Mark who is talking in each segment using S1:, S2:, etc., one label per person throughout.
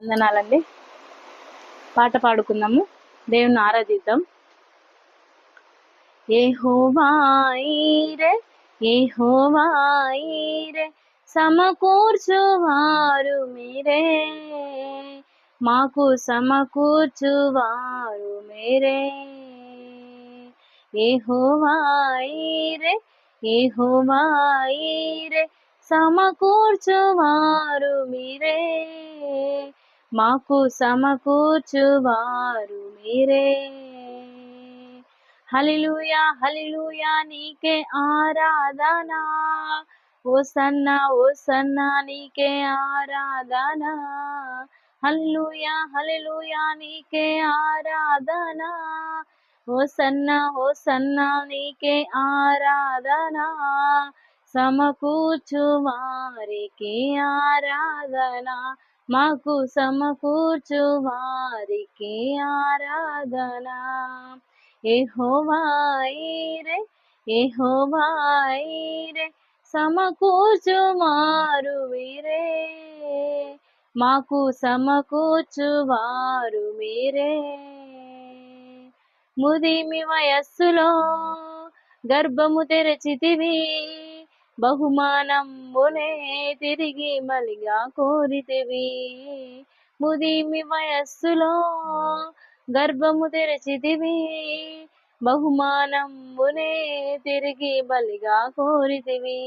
S1: వందనాలండి. పాట పాడుకుందాము, దేవుని ఆరాధిద్దాం. యెహోవా ఈరే, యెహోవా ఈరే, సమకూర్చువారు మీరే, మాకు సమకూర్చువారు మీరే. యెహోవా ఈరే, యెహోవా ఈరే, సమకూర్చువారు మీరే, మాకు సమకూర్చువారు మీరే. హల్లెలూయా హల్లెలూయా నీకే ఆరాధన, హోసన్నా హోసన్నా నీకే ఆరాధన. హల్లెలూయా హల్లెలూయా నీకే ఆరాధన, హోసన్నా హోసన్నా నీకే ఆరాధన. సమకూర్చు వారికి ఆరాధన, మాకు సమకూర్చు వారికి ఆరాధన. యెహోవా ఈరే, యెహోవా ఈరే, సమకూర్చువారు మీరే, మాకు సమకూర్చువారు మీరే. ముదిమి వయస్సులో గర్భము తెరచితివి, బహుమానమునే తిరిగి మలిగా కోరితివి. ముదిమి వయస్సులో గర్భము తెరచితివి, బహుమానమునే తిరిగి బలిగా కోరితివి.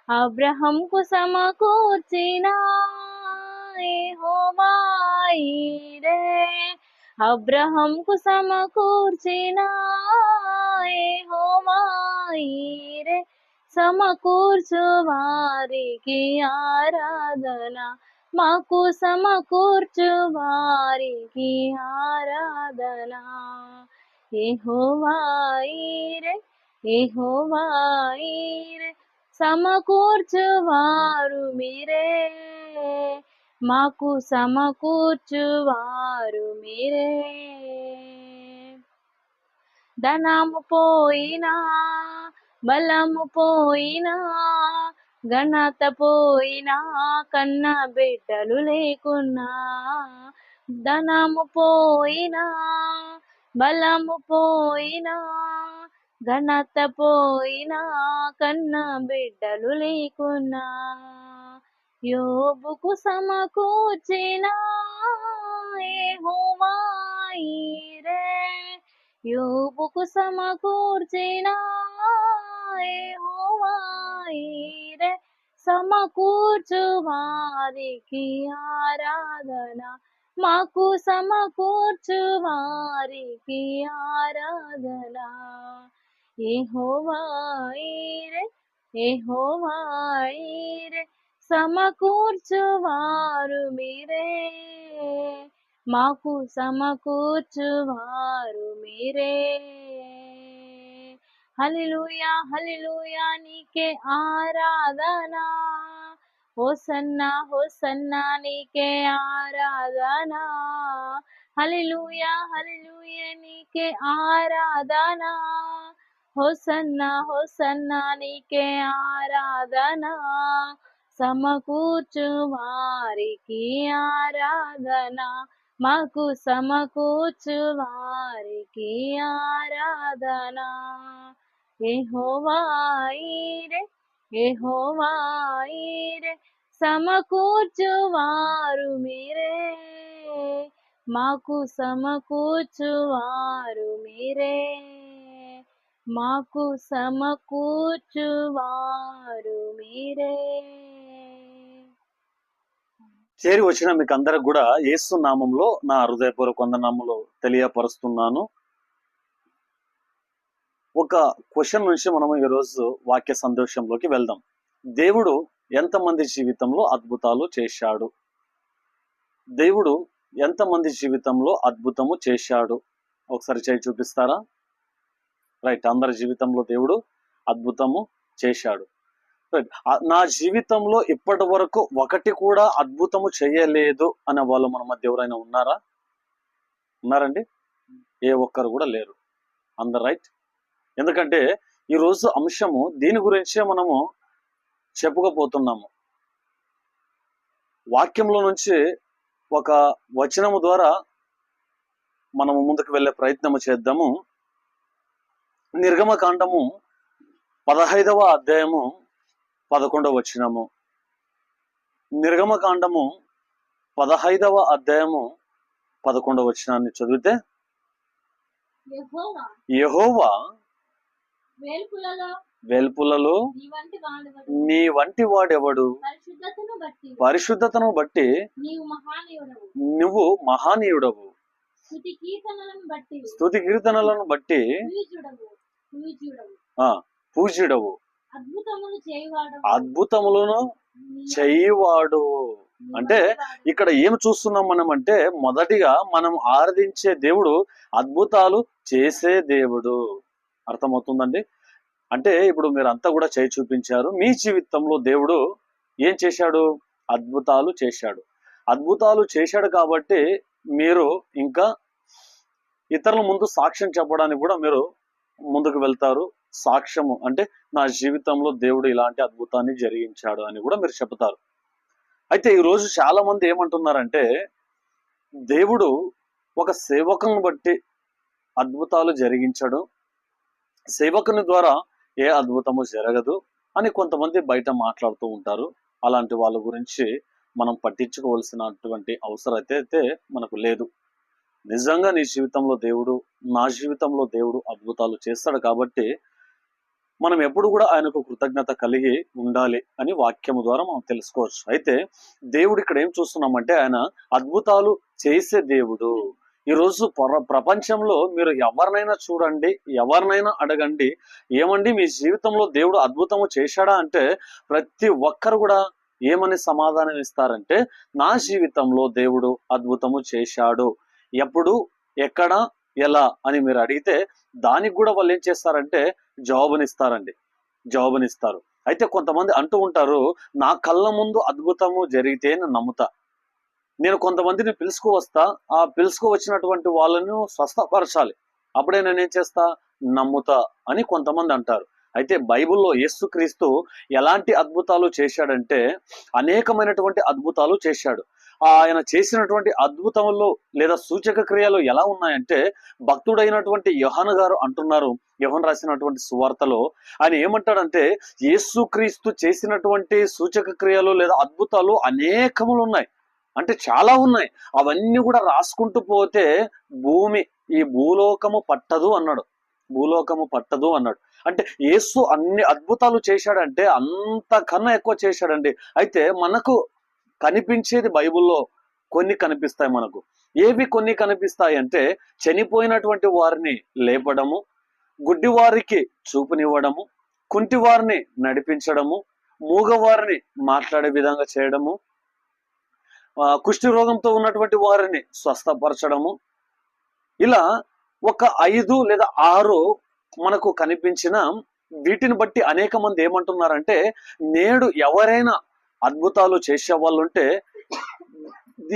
S1: అబ్రహాముకు సమకూర్చిన యెహోవా ఈరే, అబ్రహాముకు సమకూర్చిన యెహోవా ఈరే, సమకూర్చు వారికి ఆరాధన, మాకు సమకూర్చు వారికి ఆరాధన. యెహోవా ఈరే, యెహోవా ఈరే, సమకూర్చువారు మీరే, మాకు సమకూర్చువారు మీరే. ధనము పోయినా, బలము పోయినా, ఘనత పోయినా, కన్న బిడ్డలు లేకున్నా. ధనము పోయినా, బలము పోయినా, ఘనత పోయినా, కన్న బిడ్డలు లేకున్నా. యోబుకు సమకూర్చిన యెహోవా ఈరే, యోబుకు సమకూర్చిన యెహోవా ఈరే, సమకూర్చు వారికి ఆరాధన, మాకు సమకూర్చు వారికి ఆరాధన. యెహోవా ఈరే, యెహోవా ఈరే, సమకూర్చువారు మీరే, మాకు సమకూర్చువారు మీరే. హల్లెలూయా హల్లెలూయా నీకే ఆరాధన, హోసన్నా హోసన్నా నీకే ఆరాధన. హల్లెలూయా హల్లెలూయా నీకే ఆరాధన, హోసన్నా హోసన్నా నీకే ఆరాధన. సమకూర్చు వారికి ఆరాధన, మాకు సమకూర్చు వారికి ఆరాధన. యెహోవా ఈరే, యెహోవా ఈరే, సమకూర్చువారు మీరే, మాకు సమకూర్చువారు మీరే, మాకు సమకూర్చువారు మీరే.
S2: చేరి వచ్చిన మీకు అందరికి కూడా యేసు నామంలో నా హృదయపూర్వక వందనాములు తెలియపరుస్తున్నాను. ఒక క్వశ్చన్ నుంచి మనం ఈరోజు వాక్య సందేశంలోకి వెళ్దాం. దేవుడు ఎంతమంది జీవితంలో అద్భుతాలు చేశాడు? దేవుడు ఎంతమంది జీవితంలో అద్భుతము చేశాడు? ఒకసారి చేయి చూపిస్తారా? రైట్, అందరి జీవితంలో దేవుడు అద్భుతము చేశాడు. నా జీవితంలో ఇప్పటి వరకు ఒకటి కూడా అద్భుతము చేయలేదు అనే వాళ్ళు మన మధ్య ఎవరైనా ఉన్నారా? ఉన్నారండి? ఏ ఒక్కరు కూడా లేరు. అందరు రైట్. ఎందుకంటే ఈరోజు అంశము దీని గురించే మనము చెప్పుకోపోతున్నాము. వాక్యంలో నుంచి ఒక వచనము ద్వారా మనము ముందుకు వెళ్ళే ప్రయత్నము చేద్దాము. నిర్గమకాండము 15వ అధ్యాయము 11వ వచనము. నిర్గమకాండము 15వ అధ్యాయము 11వ వచనాన్ని చదివితే, యెహోవా వేల్పులలో నీ వంటి వాడెవడు, పరిశుద్ధతను బట్టి నువ్వు మహానీయుడవు, స్తుతి కీర్తనలను బట్టి పూజ్యుడవు, అద్భుతములను చేయువాడు. అంటే ఇక్కడ ఏం చూస్తున్నాం మనం అంటే, మొదటిగా మనం ఆరాధించే దేవుడు అద్భుతాలు చేసే దేవుడు. అర్థమవుతుందండి? అంటే ఇప్పుడు మీరు అంతా కూడా చేయి చూపించారు. మీ జీవితంలో దేవుడు ఏం చేశాడు? అద్భుతాలు చేశాడు. అద్భుతాలు చేశాడు కాబట్టి మీరు ఇంకా ఇతరుల ముందు సాక్ష్యం చెప్పడానికి కూడా మీరు ముందుకు వెళ్తారు. సాక్ష్యము అంటే నా జీవితంలో దేవుడు ఇలాంటి అద్భుతాన్ని జరిగించాడు అని కూడా మీరు చెప్తారు. అయితే ఈరోజు చాలా మంది ఏమంటున్నారంటే, దేవుడు ఒక సేవకుని బట్టి అద్భుతాలు జరిగించడు, సేవకుని ద్వారా ఏ అద్భుతము జరగదు అని కొంతమంది బయట మాట్లాడుతూ ఉంటారు. అలాంటి వాళ్ళ గురించి మనం పట్టించుకోవాల్సినటువంటి అవసరం అయితే మనకు లేదు. నిజంగా నీ జీవితంలో దేవుడు, నా జీవితంలో దేవుడు అద్భుతాలు చేస్తాడు కాబట్టి మనం ఎప్పుడు కూడా ఆయనకు కృతజ్ఞత కలిగి ఉండాలి అని వాక్యము ద్వారా మనం తెలుసుకోవచ్చు. అయితే దేవుడు ఇక్కడ ఏం చూస్తున్నామంటే, ఆయన అద్భుతాలు చేసే దేవుడు. ఈరోజు ప్రపంచంలో మీరు ఎవరినైనా చూడండి, ఎవరినైనా అడగండి, ఏమండి మీ జీవితంలో దేవుడు అద్భుతము చేశాడా అంటే ప్రతి ఒక్కరు కూడా ఏమని సమాధానం ఇస్తారంటే, నా జీవితంలో దేవుడు అద్భుతము చేశాడు. ఎప్పుడు, ఎక్కడ, ఎలా అని మీరు అడిగితే దానికి కూడా వాళ్ళు ఏం చేస్తారంటే జవాబునిస్తారు. అయితే కొంతమంది అంటూ ఉంటారు, నా కళ్ళ ముందు అద్భుతము జరిగితే నేను నమ్ముతా, నేను కొంతమందిని పిలుచుకువస్తా, ఆ పిలుచుకువచ్చినటువంటి వాళ్ళను స్వస్థపరచాలి, అప్పుడే నేనేం చేస్తా, నమ్ముతా అని కొంతమంది అంటారు. అయితే బైబిల్లో యేసుక్రీస్తు ఎలాంటి అద్భుతాలు చేశాడంటే అనేకమైనటువంటి అద్భుతాలు చేశాడు. ఆయన చేసినటువంటి అద్భుతములు లేదా సూచక క్రియలు ఎలా ఉన్నాయంటే, భక్తుడైనటువంటి యోహాను గారు అంటున్నారు, యోహాను రాసినటువంటి సువార్తలో ఆయన ఏమంటాడంటే, యేసుక్రీస్తు చేసినటువంటి సూచక క్రియలు లేదా అద్భుతాలు అనేకములు ఉన్నాయి, అంటే చాలా ఉన్నాయి. అవన్నీ కూడా రాసుకుంటూ పోతే ఈ భూలోకము పట్టదు అన్నాడు. అంటే యేసు అన్ని అద్భుతాలు చేశాడంటే అంతకన్నా ఎక్కువ చేశాడండి. అయితే మనకు కనిపించేది బైబిల్లో కొన్ని కనిపిస్తాయి. మనకు ఏవి కొన్ని కనిపిస్తాయి అంటే, చనిపోయినటువంటి వారిని లేపడము, గుడ్డి వారికి చూపునివ్వడము, కుంటి వారిని నడిపించడము, మూగవారిని మాట్లాడే విధంగా చేయడము, కుష్టి రోగంతో ఉన్నటువంటి వారిని స్వస్థపరచడము, ఇలా ఒక 5 లేదా 6 మనకు కనిపించిన వీటిని బట్టి అనేక మంది ఏమంటున్నారంటే, నేడు ఎవరైనా అద్భుతాలు చేసే వాళ్ళు ఉంటే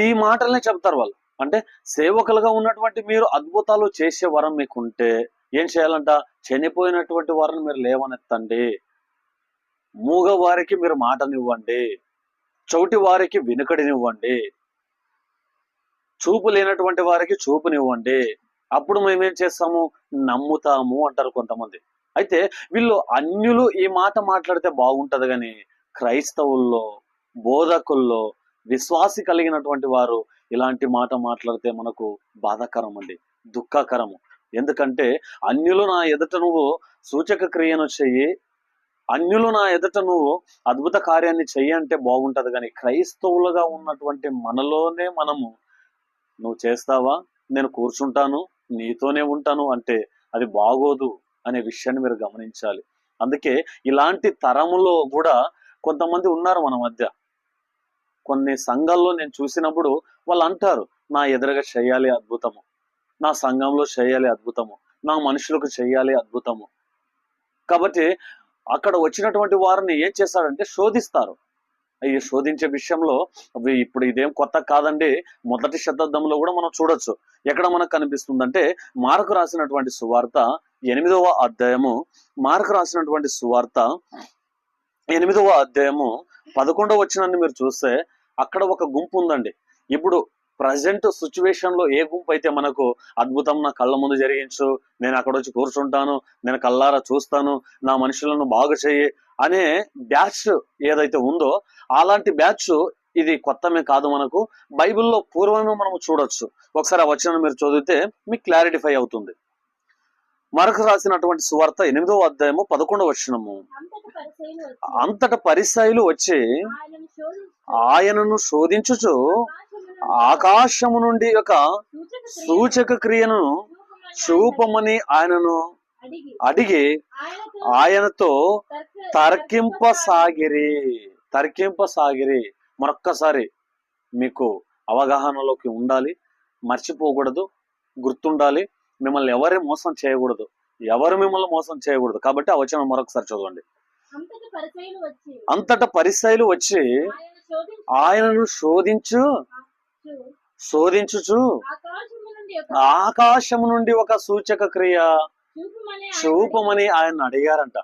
S2: ఈ మాటలనే చెప్తారు వాళ్ళు. అంటే సేవకులుగా ఉన్నటువంటి మీరు అద్భుతాలు చేసే వరం మీకుంటే ఏం చేయాలంట, చనిపోయినటువంటి వారిని మీరు లేవనెత్తండి, మూగ వారికి మీరు మాటనివ్వండి, చౌటి వారికి వినుకడినివ్వండి, చూపు లేనటువంటి వారికి చూపునివ్వండి, అప్పుడు మేమేం చేస్తాము, నమ్ముతాము అంటారు కొంతమంది. అయితే వీళ్ళు అన్యులు ఈ మాట మాట్లాడితే బాగుంటది, కానీ క్రైస్తవుల్లో, బోధకుల్లో, విశ్వాసి కలిగినటువంటి వారు ఇలాంటి మాట మాట్లాడితే మనకు బాధాకరం అండి, దుఃఖకరము. ఎందుకంటే అన్యులు నా ఎదుట నువ్వు సూచక క్రియను చెయ్యి, అన్యులు నా ఎదుట నువ్వు అద్భుత కార్యాన్ని చెయ్యి అంటే బాగుంటది, కానీ క్రైస్తవులుగా ఉన్నటువంటి మనలోనే మనము నువ్వు చేస్తావా, నేను కూర్చుంటాను, నీతోనే ఉంటాను అంటే అది బాగోదు అనే విషయాన్ని మీరు గమనించాలి. అందుకే ఇలాంటి తరములో కూడా కొంతమంది ఉన్నారు మన మధ్య. కొన్ని సంఘాల్లో నేను చూసినప్పుడు వాళ్ళు అంటారు, నా ఎదురుగా చేయాలి అద్భుతము, నా సంఘంలో చేయాలి అద్భుతము, నా మనుషులకు చేయాలి అద్భుతము. కాబట్టి అక్కడ వచ్చినటువంటి వారిని ఏం చేస్తారంటే శోధిస్తారు. ఈ శోధించే విషయంలో ఇప్పుడు ఇదేం కొత్త కాదండి, మొదటి శతాబ్దంలో కూడా మనం చూడొచ్చు. ఎక్కడ మనకు కనిపిస్తుందంటే, మార్కు రాసినటువంటి సువార్త 8వ అధ్యాయము, మార్కు రాసినటువంటి సువార్త 8వ అధ్యాయము 11వ వచనాన్ని మీరు చూస్తే అక్కడ ఒక గుంపు ఉందండి. ఇప్పుడు ప్రజెంట్ సిచ్యువేషన్ లో ఏ గుంపు అయితే మనకు అద్భుతం నా కళ్ళ ముందు జరిగించు, నేను అక్కడ వచ్చి కూర్చుంటాను, నేను కళ్ళారా చూస్తాను, నా మనుషులను బాగు చెయ్యి అనే బ్యాచ్ ఏదైతే ఉందో అలాంటి బ్యాచ్ ఇది కొత్తమే కాదు. మనకు బైబిల్లో పూర్వమే మనం చూడొచ్చు. ఒకసారి ఆ వచనం మీరు చదివితే మీకు క్లారిటిఫై అవుతుంది. మరొక రాసినటువంటి సువార్త 8వ అధ్యాయము 11వ వచనము. అంతట పరిసయ్యులు వచ్చి ఆయనను శోధించుచు ఆకాశము నుండి ఒక సూచక క్రియను చూపమని ఆయనను అడిగి ఆయనతో తర్కింపసాగిరి. మరొక్కసారి మీకు అవగాహనలోకి ఉండాలి, మర్చిపోకూడదు, గుర్తుండాలి. మిమ్మల్ని ఎవరు మోసం చేయకూడదు, ఎవరు మిమ్మల్ని మోసం చేయకూడదు. కాబట్టి ఆ వచనం మరొకసారి చదవండి. అంతటా పరిసయ్యులు వచ్చి ఆయనను శోధించుచు ఆకాశము నుండి ఒక సూచక క్రియ చూపమని ఆయన అడిగారంట.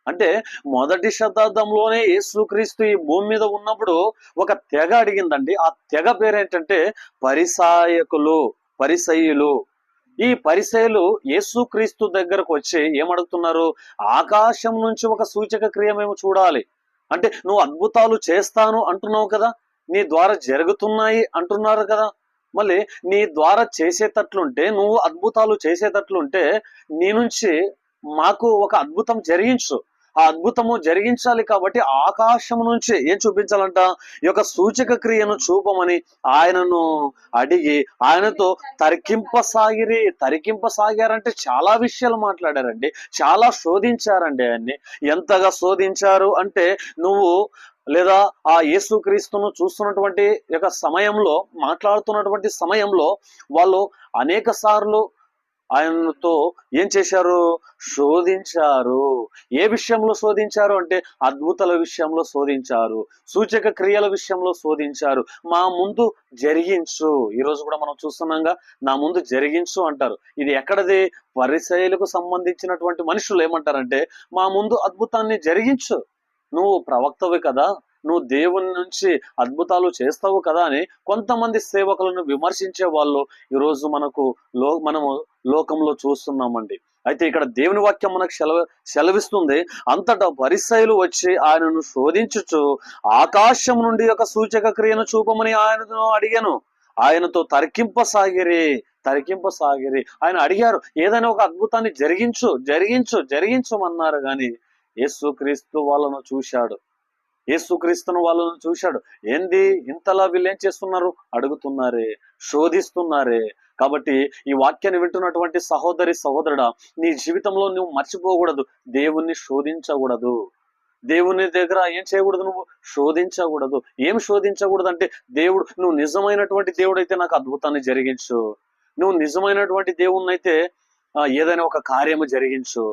S2: అంటే మొదటి శతాబ్దంలోనే యేసుక్రీస్తు ఈ భూమి మీద ఉన్నప్పుడు ఒక తెగ అడిగిందండి. ఆ తెగ పేరేంటంటే పరిసయ్యులు. ఈ పరిసయ్యులు యేసుక్రీస్తు దగ్గరకు వచ్చి ఏమడుగుతున్నారు? ఆకాశం నుంచి ఒక సూచక క్రియ మేము చూడాలి. అంటే నువ్వు అద్భుతాలు చేస్తాను అంటున్నావు కదా, నీ ద్వారా జరుగుతున్నాయి అంటున్నారు కదా, మళ్ళీ నీ ద్వారా చేసేటట్లుంటే, నువ్వు అద్భుతాలు చేసేటట్లుంటే నీ నుంచి మాకు ఒక అద్భుతం జరిగించు. ఆ అద్భుతము జరిగించాలి కాబట్టి ఆకాశం నుంచి ఏం చూపించాలంట? ఈ యొక్క సూచక క్రియను చూపమని ఆయనను అడిగి ఆయనతో తరికింపసాగారంటే చాలా విషయాలు మాట్లాడారండి, చాలా శోధించారండి ఆయన్ని. ఎంతగా శోధించారు అంటే, నువ్వు లేదా ఆ యేసుక్రీస్తును చూస్తున్నటువంటి యొక్క సమయంలో, మాట్లాడుతున్నటువంటి సమయంలో వాళ్ళు అనేక సార్లు ఆయనతో ఏం చేశారు? శోధించారు. ఏ విషయంలో శోధించారు అంటే అద్భుతాల విషయంలో శోధించారు, సూచక క్రియల విషయంలో శోధించారు. మా ముందు జరిగించు. ఈరోజు కూడా మనం చూస్తున్నాంగా, నా ముందు జరిగించు అంటారు. ఇది ఎక్కడది? పరిసయ్యులకు సంబంధించినటువంటి మనుషులు ఏమంటారంటే, మా ముందు అద్భుతాన్ని జరిగించు, నువ్వు ప్రవక్తవి కదా, నువ్వు దేవుని నుంచి అద్భుతాలు చేస్తావు కదా అని కొంతమంది సేవకులను విమర్శించే వాళ్ళు ఈరోజు మనము లోకంలో చూస్తున్నామండి. అయితే ఇక్కడ దేవుని వాక్యం మనకు సెలవిస్తుంది. అంతటా పరిసయ్యులు వచ్చి ఆయనను శోధించుచు ఆకాశం నుండి ఒక సూచక క్రియను చూపమని ఆయనను అడిగాను, ఆయనతో తరికింపసాగిరి. ఆయన అడిగారు, ఏదైనా ఒక అద్భుతాన్ని జరిగించమన్నారు. కానీ యేసుక్రీస్తు వాళ్ళను చూశాడు. ఏంది ఇంతలా వీళ్ళు ఏం చేస్తున్నారు? అడుగుతున్నారే, శోధిస్తున్నారే. కాబట్టి ఈ వాక్యాన్ని వింటున్నటువంటి సహోదరుడా, నీ జీవితంలో నువ్వు మర్చిపోకూడదు, దేవుణ్ణి శోధించకూడదు. దేవుని దగ్గర ఏం చేయకూడదు? నువ్వు శోధించకూడదు. ఏం శోధించకూడదు అంటే, నువ్వు నిజమైనటువంటి దేవుడు అయితే నాకు అద్భుతాన్ని జరిగించు, నువ్వు నిజమైనటువంటి దేవుణ్ణి అయితే ఏదైనా ఒక కార్యము జరిగించు,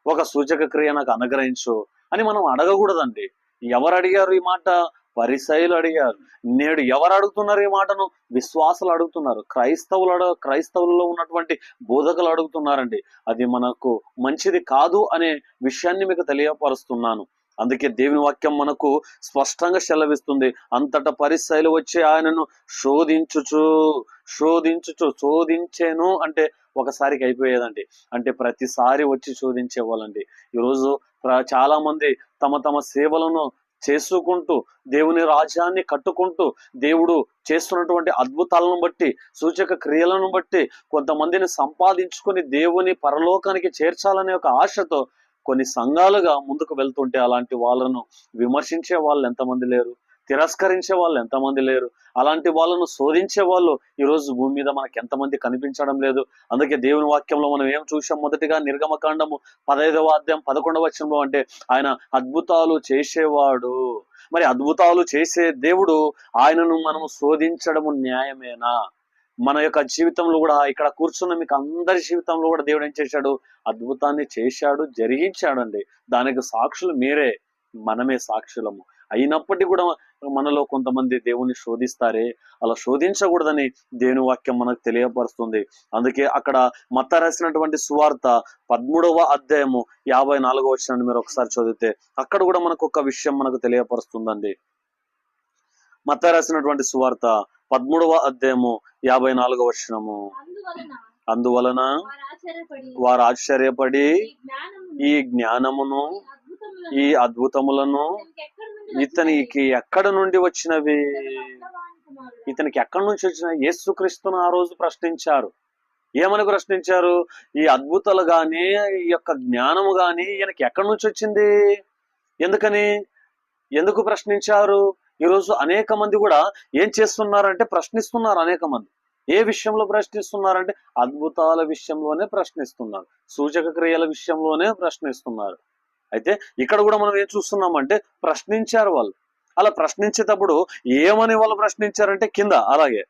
S2: ఒక సూచక క్రియ నాకు అనుగ్రహించు అని మనం అడగకూడదండి. ఎవరు అడిగారు ఈ మాట? పరిసయ్యులు అడిగారు. నేడు ఎవరు అడుగుతున్నారు ఈ మాటను? విశ్వాసులు అడుగుతున్నారు, క్రైస్తవులలో ఉన్నటువంటి బోధకులు అడుగుతున్నారండి. అది మనకు మంచిది కాదు అనే విషయాన్ని మీకు తెలియపరుస్తున్నాను. అందుకే దేవుని వాక్యం మనకు స్పష్టంగా సెలవిస్తుంది. అంతటా పరిసయ్యులు వచ్చి ఆయనను శోధించేను అంటే ఒకసారికి అయిపోయేదండి. అంటే ప్రతిసారి వచ్చి శోధించే వాళ్ళండి. ఈరోజు చాలా మంది తమ సేవలను చేసుకుంటూ, దేవుని రాజ్యాన్ని కట్టుకుంటూ, దేవుడు చేస్తున్నటువంటి అద్భుతాలను బట్టి, సూచక క్రియలను బట్టి కొంతమందిని సంపాదించుకొని దేవుని పరలోకానికి చేర్చాలనే ఒక ఆశతో కొన్ని సంఘాలుగా ముందుకు వెళ్తుంటే, అలాంటి వాళ్ళను విమర్శించే వాళ్ళు ఎంతమంది లేరు, తిరస్కరించే వాళ్ళు ఎంతమంది లేరు, అలాంటి వాళ్ళను శోధించే వాళ్ళు ఈరోజు భూమి మీద మనకి ఎంతమంది కనిపించడం లేదు. అందుకే దేవుని వాక్యంలో మనం ఏం చూసాం? మొదటిగా నిర్గమకాండము 15వ అధ్యాయం 11వ వచనంలో అంటే, ఆయన అద్భుతాలు చేసేవాడు. మరి అద్భుతాలు చేసే దేవుడు ఆయనను మనము శోధించడము న్యాయమేనా? మన యొక్క జీవితంలో కూడా, ఇక్కడ కూర్చున్న మీకు అందరి జీవితంలో కూడా దేవుడు ఏం చేశాడు? అద్భుతాన్ని చేశాడు, జరిగించాడండి. దానికి సాక్షులు మీరే, మనమే సాక్షులము. అయినప్పటికీ కూడా మనలో కొంతమంది దేవుని శోధిస్తారే, అలా శోధించకూడదని దేవుని వాక్యం మనకు తెలియపరుస్తుంది. అందుకే అక్కడ మత్తయి రాసినటువంటి సువార్త 13వ అధ్యాయము 54వ వచనాన్ని మీరు ఒకసారి చదివితే అక్కడ కూడా మనకు ఒక విషయం మనకు తెలియపరుస్తుందండి. మత్తయి రాసినటువంటి సువార్త 13వ అధ్యాయము 54వ వచనము. అందువలన వారు ఆశ్చర్యపడి ఈ జ్ఞానమును ఈ అద్భుతములను ఇతనికి ఎక్కడ నుండి వచ్చినవి, ఇతనికి ఎక్కడి నుంచి వచ్చిన యేసుక్రీస్తును ఆ రోజు ప్రశ్నించారు. ఏమని ప్రశ్నించారు? ఈ అద్భుతాలు గాని ఈ యొక్క జ్ఞానము గాని ఈయనకి ఎక్కడి నుంచి వచ్చింది? ఎందుకు ప్రశ్నించారు? ఈరోజు అనేక మంది కూడా ఏం చేస్తున్నారంటే ప్రశ్నిస్తున్నారు. అనేక మంది ఏ విషయంలో ప్రశ్నిస్తున్నారంటే అద్భుతాల విషయంలోనే ప్రశ్నిస్తున్నారు, సూచక క్రియల విషయంలోనే ప్రశ్నిస్తున్నారు. అయితే ఇక్కడ కూడా మనం ఏం చూస్తున్నామంటే ప్రశ్నించారు వాళ్ళు. అలా ప్రశ్నించేటప్పుడు ఏమని వాళ్ళు ప్రశ్నించారంటే కింద అలాగే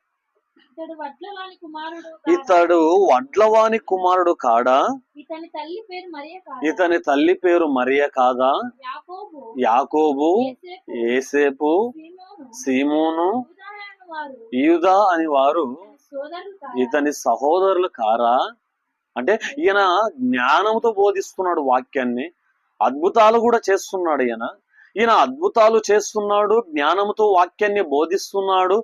S2: ఇతడు వడ్లవాని కుమారుడు కాడా, ఇతని తల్లి పేరు మరియ కాదా, యాకోబు, యేసేపు, సీమోను, యూదా అని వారు ఇతని సహోదరులు కారా? అంటే ఈయన జ్ఞానంతో బోధిస్తున్నాడు వాక్యాన్ని, అద్భుతాలు కూడా చేస్తున్నాడు. ఈయన అద్భుతాలు చేస్తున్నాడు, జ్ఞానంతో వాక్యాన్ని బోధిస్తున్నాడు.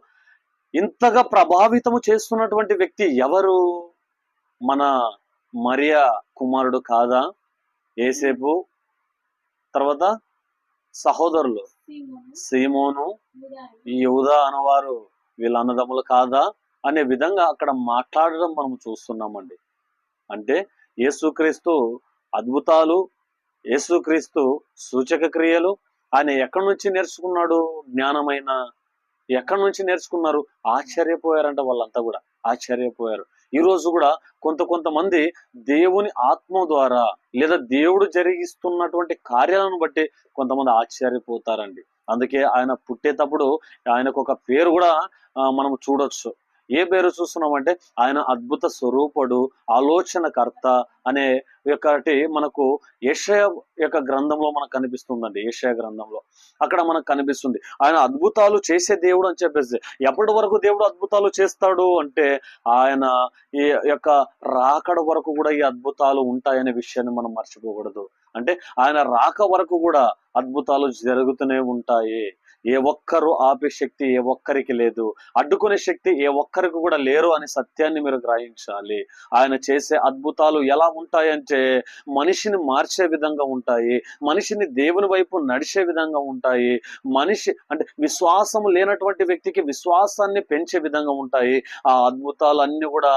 S2: ఇంతగా ప్రభావితము చేస్తున్నటువంటి వ్యక్తి ఎవరు? మన మరియ కుమారుడు కాదా, యేసేపు, తర్వాత సహోదరులు సీమోను, యూదా అనవారు వీళ్ళ అన్నదమ్ములు కాదా అనే విధంగా అక్కడ మాట్లాడడం మనం చూస్తున్నామండి. అంటే యేసుక్రీస్తు అద్భుతాలు, యేసుక్రీస్తు సూచక క్రియలు ఆయన ఎక్కడి నుంచి నేర్చుకున్నాడు? జ్ఞానమైన ఎక్కడి నుంచి నేర్చుకున్నారు? ఆశ్చర్యపోయారంట. వాళ్ళంతా కూడా ఆశ్చర్యపోయారు. ఈ రోజు కూడా కొంతమంది దేవుని ఆత్మ ద్వారా లేదా దేవుడు జరిగిస్తున్నటువంటి కార్యాలను బట్టి కొంతమంది ఆశ్చర్యపోతారండి. అందుకే ఆయన పుట్టేటప్పుడు ఆయనకు ఒక పేరు కూడా మనం చూడొచ్చు. ఏ పేరు చూస్తున్నామంటే ఆయన అద్భుత స్వరూపుడు, ఆలోచనకర్త అనే ఒకటి మనకు యెషయా యొక్క గ్రంథంలో మనకు కనిపిస్తుందండి. యెషయా గ్రంథంలో అక్కడ మనకు కనిపిస్తుంది ఆయన అద్భుతాలు చేసే దేవుడు అని చెప్పేసి. ఎప్పటి వరకు దేవుడు అద్భుతాలు చేస్తాడు అంటే ఆయన ఈ యొక్క రాకడ వరకు కూడా ఈ అద్భుతాలు ఉంటాయనే విషయాన్ని మనం మర్చిపోకూడదు. అంటే ఆయన రాక వరకు కూడా అద్భుతాలు జరుగుతూనే ఉంటాయి. ఏ ఒక్కరు ఆపే శక్తి ఏ ఒక్కరికి లేదు, అడ్డుకునే శక్తి ఏ ఒక్కరికి కూడా లేరు అనే సత్యాన్ని మీరు గ్రహించాలి. ఆయన చేసే అద్భుతాలు ఎలా ఉంటాయంటే మనిషిని మార్చే విధంగా ఉంటాయి, మనిషిని దేవుని వైపు నడిచే విధంగా ఉంటాయి. మనిషి అంటే విశ్వాసం లేనటువంటి వ్యక్తికి విశ్వాసాన్ని పెంచే విధంగా ఉంటాయి. ఆ అద్భుతాలు అన్ని కూడా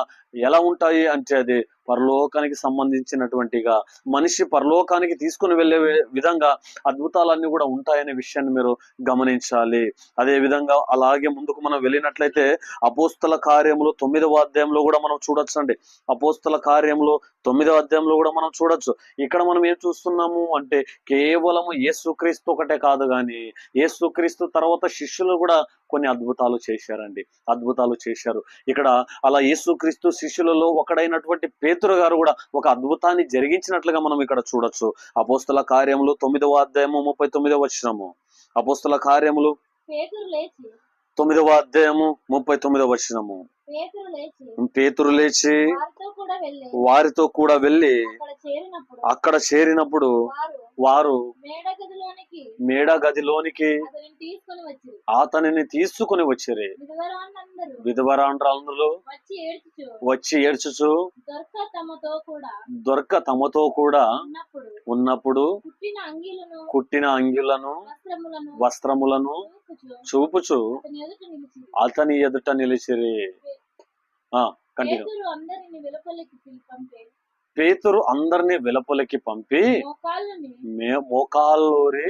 S2: ఎలా ఉంటాయి అంటే అది పరలోకానికి సంబంధించినటువంటిగా, మనిషి పరలోకానికి తీసుకుని వెళ్ళే విధంగా అద్భుతాలన్నీ కూడా ఉంటాయనే విషయాన్ని మీరు గమనించాలి. అదే విధంగా అలాగే ముందుకు మనం వెళ్ళినట్లయితే అపోస్తల కార్యములు 9వ అధ్యాయంలో కూడా మనం చూడొచ్చండి. అపోస్తల కార్యములు 9వ అధ్యాయంలో కూడా మనం చూడొచ్చు. ఇక్కడ మనం ఏం చూస్తున్నాము అంటే కేవలము యేసుక్రీస్తు ఒకటే కాదు కానీ యేసుక్రీస్తు తర్వాత శిష్యులు కూడా కొన్ని అద్భుతాలు చేశారండి, అద్భుతాలు చేశారు. ఇక్కడ అలా యేసుక్రీస్తు శిష్యులలో ఒకడైనటువంటి పేతురు గారు కూడా ఒక అద్భుతాన్ని జరిగించినట్లుగా మనం ఇక్కడ చూడొచ్చు. అపోస్తల కార్యములు 9వ అధ్యాయము 39వ వచనము. అపోస్తల కార్యములు 9వ అధ్యాయము 39వ వచనము. పేతురు లేచి వారితో కూడా వెళ్ళి అక్కడ చేరినప్పుడు వారు మేడ గదిలోనికి అతనిని తీసుకుని వచ్చిరి. విధవరాండ్రులు వచ్చి ఏడ్చుచు దొరక తమతో కూడా ఉన్నప్పుడు కుట్టిన అంగిలను వస్త్రములను చూపుచు అతని ఎదుట నిలిచిరి. పేతురు అందరినీ వెలుపలికి పంపి మోకాళ్ళూరి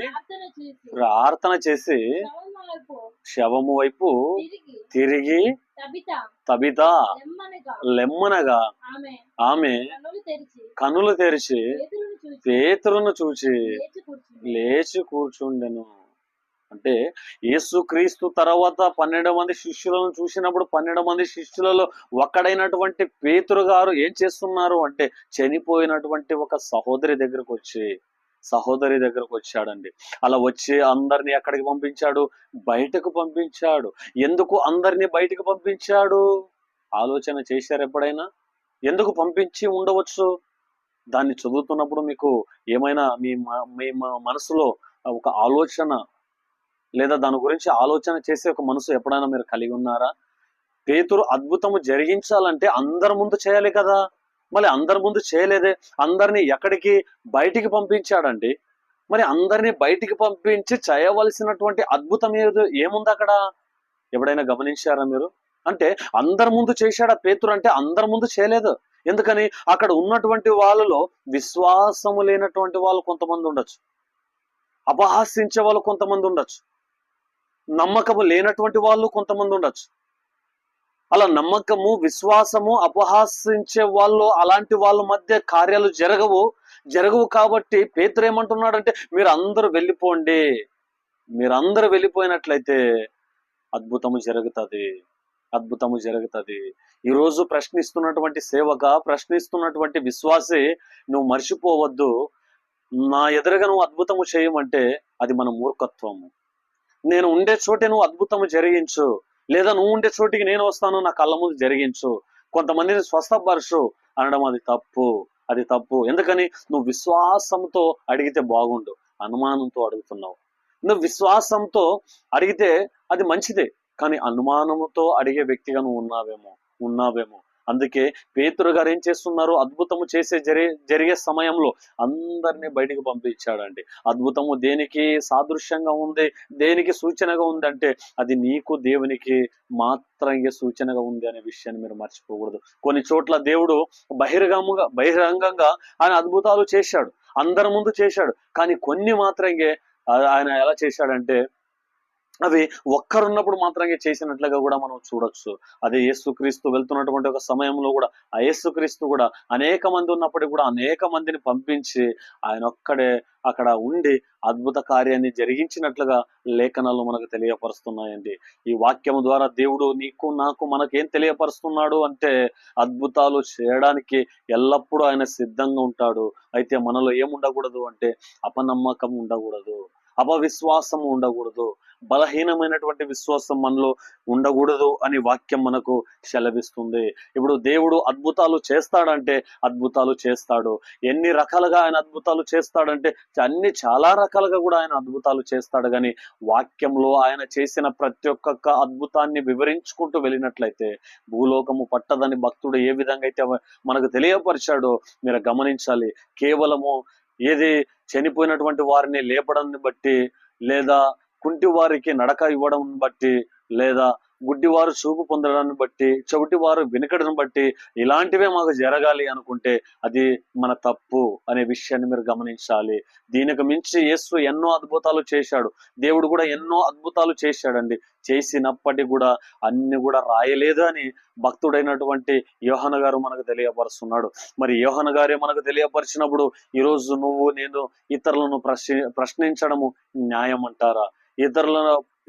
S2: ప్రార్థన చేసి శవము వైపు తిరిగి తబితా లెమ్మనగా ఆమె కనులు తెరిచి పేతురును చూచి లేచి కూర్చుండెను. అంటే యేసుక్రీస్తు తర్వాత 12 మంది శిష్యులను చూసినప్పుడు 12 మంది శిష్యులలో ఒక్కడైనటువంటి పేతురు గారు ఏం చేస్తున్నారు అంటే చనిపోయినటువంటి ఒక సహోదరి దగ్గరకు వచ్చాడండి. అలా వచ్చి అందరినీ ఎక్కడికి పంపించాడు? బయటకు పంపించాడు. ఎందుకు అందరినీ బయటకు పంపించాడు? ఆలోచన చేశారు ఎప్పుడైనా? ఎందుకు పంపించి ఉండవచ్చు? దాన్ని చదువుతున్నప్పుడు మీకు ఏమైనా మీ మనసులో ఒక ఆలోచన లేదా దాని గురించి ఆలోచన చేసే ఒక మనసు ఎప్పుడైనా మీరు కలిగి ఉన్నారా? పేతురు అద్భుతము జరిగించాలంటే అందరి ముందు చేయాలి కదా, మళ్ళీ అందరి ముందు చేయలేదే. అందరినీ ఎక్కడికి? బయటికి పంపించాడండి. మరి అందరినీ బయటికి పంపించి చేయవలసినటువంటి అద్భుతం ఏముంది అక్కడ? ఎప్పుడైనా గమనించారా మీరు? అంటే అందరి ముందు చేశాడా పేతురు అంటే? అందరి ముందు చేయలేదు. ఎందుకని? అక్కడ ఉన్నటువంటి వాళ్ళలో విశ్వాసము లేనటువంటి వాళ్ళు కొంతమంది ఉండొచ్చు, అపహాసించే వాళ్ళు కొంతమంది ఉండొచ్చు, నమ్మకము లేనటువంటి వాళ్ళు కొంతమంది ఉండొచ్చు. అలా నమ్మకము, విశ్వాసము, అపహాసించే వాళ్ళు, అలాంటి వాళ్ళ మధ్య కార్యాలు జరగవు కాబట్టి పేతురు ఏమంటున్నాడంటే, మీరు అందరూ వెళ్ళిపోండి, మీరందరూ వెళ్ళిపోయినట్లయితే అద్భుతము జరుగుతుంది. ఈరోజు ప్రశ్నిస్తున్నటువంటి సేవక, ప్రశ్నిస్తున్నటువంటి విశ్వాసే, నువ్వు మర్చిపోవద్దు, నా ఎదురుగా నువ్వు అద్భుతము చేయమంటే అది మన మూర్ఖత్వము. నేను ఉండే చోటే నువ్వు అద్భుతము జరిగించు, లేదా నువ్వు ఉండే చోటికి నేను వస్తాను, నా కళ్ళ ముందు జరిగించు, కొంతమందిని స్వస్థపరచు అనడం అది తప్పు. ఎందుకని? నువ్వు విశ్వాసంతో అడిగితే బాగుండు, అనుమానంతో అడుగుతున్నావు. నువ్వు విశ్వాసంతో అడిగితే అది మంచిదే, కానీ అనుమానంతో అడిగే వ్యక్తిగా నువ్వు ఉన్నావేమో. అందుకే పేతురు గారు ఏం చేస్తున్నారు? అద్భుతము జరిగే సమయంలో అందరినీ బయటికి పంపించాడండి. అద్భుతము దేనికి సాదృశ్యంగా ఉంది, దేనికి సూచనగా ఉందంటే అది నీకు దేవునికి మాత్రంగా సూచనగా ఉంది అనే విషయాన్ని మీరు మర్చిపోకూడదు. కొన్ని చోట్ల దేవుడు బహిరంగంగా ఆయన అద్భుతాలు చేశాడు, అందరి ముందు చేశాడు. కానీ కొన్ని మాత్రంగా ఆయన ఎలా చేశాడంటే అవి ఒక్కరున్నప్పుడు మాత్రమే చేసినట్లుగా కూడా మనం చూడొచ్చు. అదే యేసుక్రీస్తు వెళ్తున్నటువంటి ఒక సమయంలో కూడా ఆ యేసుక్రీస్తు కూడా అనేక మంది ఉన్నప్పటికీ కూడా అనేక మందిని పంపించి ఆయన ఒక్కడే అక్కడ ఉండి అద్భుత కార్యాన్ని జరిగించినట్లుగా లేఖనాలు మనకు తెలియపరుస్తున్నాయండి. ఈ వాక్యము ద్వారా దేవుడు నీకు నాకు మనకేం తెలియపరుస్తున్నాడు అంటే, అద్భుతాలు చేయడానికి ఎల్లప్పుడూ ఆయన సిద్ధంగా ఉంటాడు. అయితే మనలో ఏముండకూడదు అంటే అపనమ్మకం ఉండకూడదు, అపవిశ్వాసం ఉండకూడదు, బలహీనమైనటువంటి విశ్వాసం మనలో ఉండకూడదు అని వాక్యం మనకు సెలవిస్తుంది. ఇప్పుడు దేవుడు అద్భుతాలు చేస్తాడంటే అద్భుతాలు చేస్తాడు. ఎన్ని రకాలుగా ఆయన అద్భుతాలు చేస్తాడంటే చాలా రకాలుగా కూడా ఆయన అద్భుతాలు చేస్తాడు. కానీ వాక్యంలో ఆయన చేసిన ప్రతి ఒక్క అద్భుతాన్ని వివరించుకుంటూ వెళ్ళినట్లయితే భూలోకము పట్టదని భక్తుడు ఏ విధంగా అయితే మనకు తెలియపరిచాడో మీరు గమనించాలి. కేవలము ఏది చనిపోయినటువంటి వారిని లేపడాన్ని బట్టి, లేదా కుంటి వారికి నడక ఇవ్వడం బట్టి, లేదా గుడ్డివారు చూపు పొందడాన్ని బట్టి, చెవిటివారు వినకడను బట్టి ఇలాంటివే మాకు జరగాలి అనుకుంటే అది మన తప్పు అనే విషయాన్ని మీరు గమనించాలి. దీనికి మించి యేసు ఎన్నో అద్భుతాలు చేశాడు, దేవుడు కూడా ఎన్నో అద్భుతాలు చేశాడండి. చేసినప్పటికీ కూడా అన్ని కూడా రాయలేదు అని భక్తుడైనటువంటి యోహాను గారు మనకు తెలియపరుస్తున్నాడు. మరి యోహాను గారే మనకు తెలియపరిచినప్పుడు ఈరోజు నువ్వు నేను ఇతరులను ప్రశ్నించడము న్యాయం అంటారా?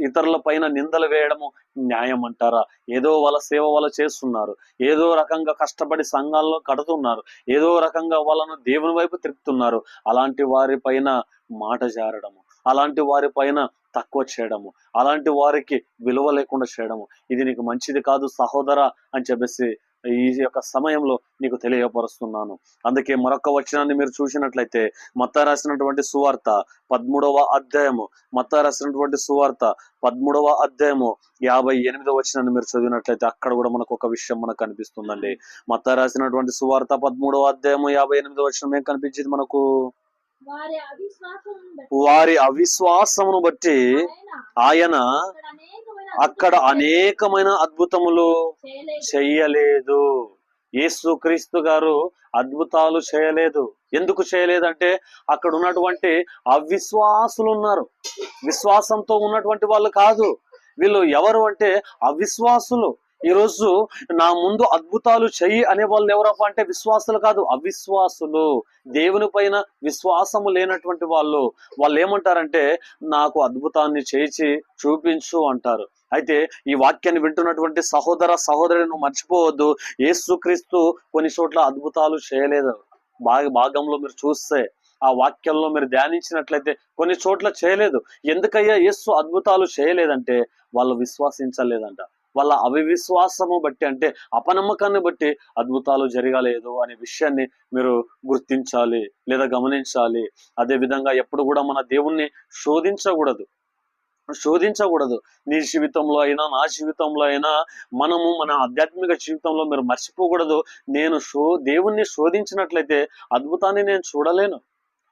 S2: ఇతరుల పైన నిందలు వేయడము న్యాయం అంటారా? ఏదో వాళ్ళ సేవ వాళ్ళు చేస్తున్నారు, ఏదో రకంగా కష్టపడి సంఘాలను కడుతున్నారు, ఏదో రకంగా వాళ్ళను దేవుని వైపు తిప్పుతున్నారు. అలాంటి వారి పైన మాట జారడము, అలాంటి వారి పైన తక్కువ చేయడము, అలాంటి వారికి విలువ లేకుండా చేయడము ఇది నీకు మంచిది కాదు సహోదరా అని చెప్పేసి ఈ యొక్క సమయంలో నీకు తెలియపరుస్తున్నాను. అందుకే మరొక వచనాన్ని మీరు చూసినట్లయితే మత్తయి రాసినటువంటి సువార్త 13వ అధ్యాయము, మత్తయి రాసినటువంటి సువార్త 13వ అధ్యాయము 58వ వచనాన్ని మీరు చదివినట్లయితే అక్కడ కూడా మనకు ఒక విషయం మనకు కనిపిస్తుందండి. మత్తయి రాసినటువంటి సువార్త 13వ అధ్యాయము 58వ వచనం ఏం కనిపించింది మనకు? వారి అవిశ్వాసమును బట్టి ఆయన అక్కడ అనేకమైన అద్భుతములు చేయలేదు. యేసుక్రీస్తు గారు అద్భుతాలు చేయలేదు. ఎందుకు చేయలేదంటే అక్కడ ఉన్నటువంటి అవిశ్వాసులు ఉన్నారు, విశ్వాసంతో ఉన్నటువంటి వాళ్ళు కాదు. వీళ్ళు ఎవరు అంటే అవిశ్వాసులు. ఈరోజు నా ముందు అద్భుతాలు చెయ్యి అనే వాళ్ళు ఎవరప్ప అంటే విశ్వాసులు కాదు, అవిశ్వాసులు. దేవుని పైన విశ్వాసము లేనటువంటి వాళ్ళు ఏమంటారంటే నాకు అద్భుతాన్ని చేసి చూపించు అంటారు. అయితే ఈ వాక్యాన్ని వింటున్నటువంటి సహోదరి నువ్వు మర్చిపోవద్దు, యేసుక్రీస్తు కొన్ని చోట్ల అద్భుతాలు చేయలేదు. భాగంలో మీరు చూస్తే ఆ వాక్యంలో మీరు ధ్యానించినట్లయితే కొన్ని చోట్ల చేయలేదు. ఎందుకయ్యా యేసు అద్భుతాలు చేయలేదంటే వాళ్ళు విశ్వసించలేదంట. వాళ్ళ అవిశ్వాసము బట్టి అంటే అపనమ్మకాన్ని బట్టి అద్భుతాలు జరగలేదు అనే విషయాన్ని మీరు గుర్తించాలి లేదా గమనించాలి. అదే విధంగా ఎప్పుడు కూడా మన దేవుణ్ణి శోధించకూడదు. శోధించకూడదు. నీ జీవితంలో అయినా నా జీవితంలో అయినా మనము మన ఆధ్యాత్మిక జీవితంలో మీరు మర్చిపోకూడదు. దేవుణ్ణి శోధించినట్లయితే అద్భుతాన్ని నేను చూడలేను.